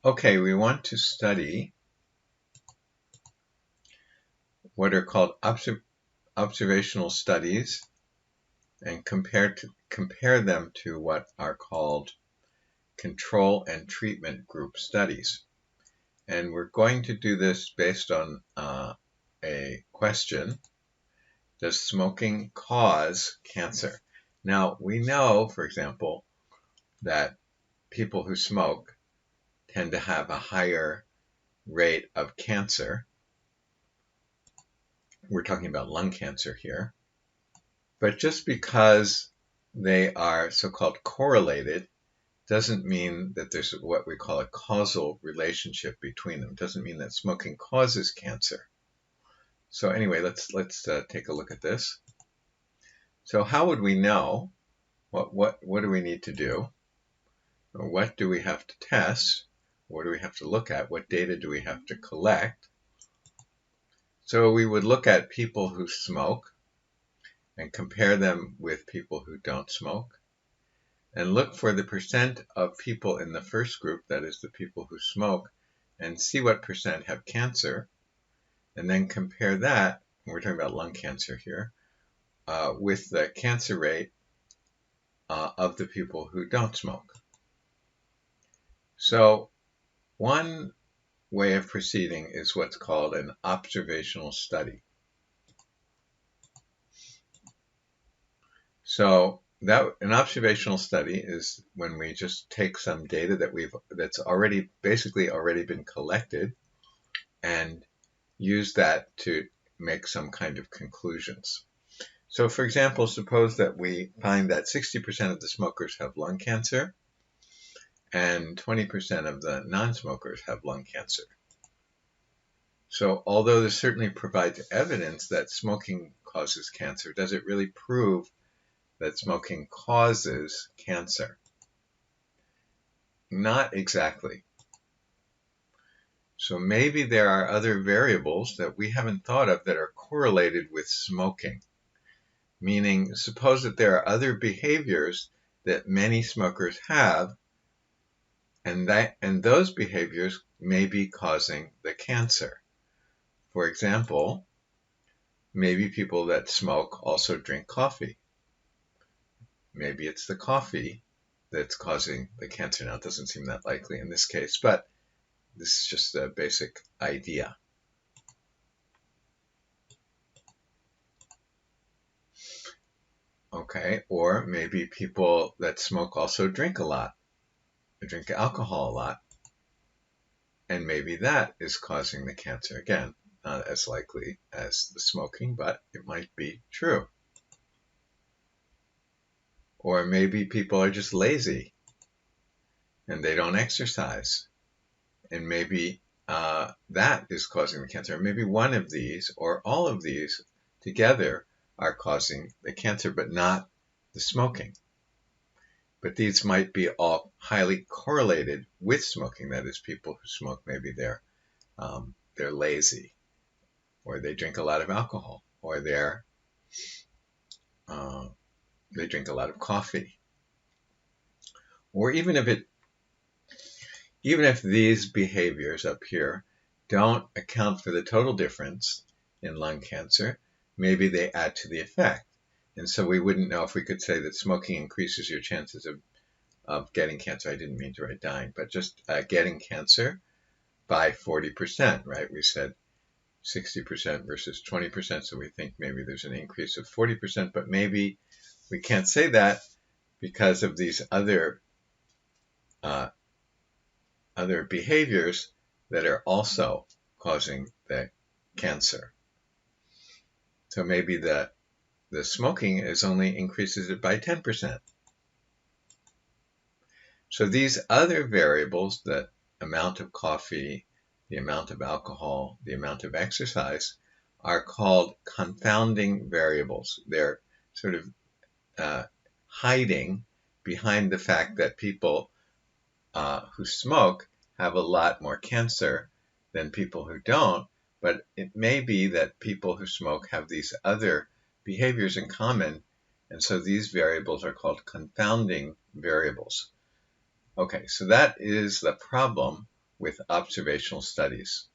Okay, we want to study what are called observational studies and compare them to what are called control and treatment group studies. And we're going to do this based on a question: does smoking cause cancer? Now, we know, for example, that people who smoke tend to have a higher rate of cancer. We're talking about lung cancer here. But just because they are so-called correlated doesn't mean that there's what we call a causal relationship between them. It doesn't mean that smoking causes cancer. So anyway, let's take a look at this. So how would we know? What do we need to do? Or what do we have to test? What do we have to look at? What data do we have to collect? So we would look at people who smoke and compare them with people who don't smoke, and look for the percent of people in the first group, that is the people who smoke, and see what percent have cancer, and then compare that, we're talking about lung cancer here, with the cancer rate of the people who don't smoke. So one way of proceeding is what's called an observational study. So an observational study is when we just take some data that's basically already been collected and use that to make some kind of conclusions. So for example, suppose that we find that 60% of the smokers have lung cancer and 20% of the non-smokers have lung cancer. So although this certainly provides evidence that smoking causes cancer, does it really prove that smoking causes cancer? Not exactly. So maybe there are other variables that we haven't thought of that are correlated with smoking. Meaning, suppose that there are other behaviors that many smokers have, and those behaviors may be causing the cancer. For example, maybe people that smoke also drink coffee. Maybe it's the coffee that's causing the cancer. Now, it doesn't seem that likely in this case, but this is just a basic idea. Okay, or maybe people that smoke also drink a lot. They drink alcohol a lot. And maybe that is causing the cancer. Again, not as likely as the smoking, but it might be true. Or maybe people are just lazy and they don't exercise. And maybe that is causing the cancer. Or maybe one of these or all of these together are causing the cancer, but not the smoking. But these might be all highly correlated with smoking. That is, people who smoke, maybe they're lazy, or they drink a lot of alcohol, or they drink a lot of coffee. Or even if these behaviors up here don't account for the total difference in lung cancer, maybe they add to the effect. And so we wouldn't know if we could say that smoking increases your chances of getting cancer. I didn't mean to write dying, but just getting cancer by 40%, right? We said 60% versus 20%, so we think maybe there's an increase of 40%, but maybe we can't say that because of these other behaviors that are also causing the cancer. So maybe the smoking only increases it by 10%. So these other variables, the amount of coffee, the amount of alcohol, the amount of exercise, are called confounding variables. They're sort of hiding behind the fact that people who smoke have a lot more cancer than people who don't, but it may be that people who smoke have these other behaviors in common, and so these variables are called confounding variables. Okay, so that is the problem with observational studies.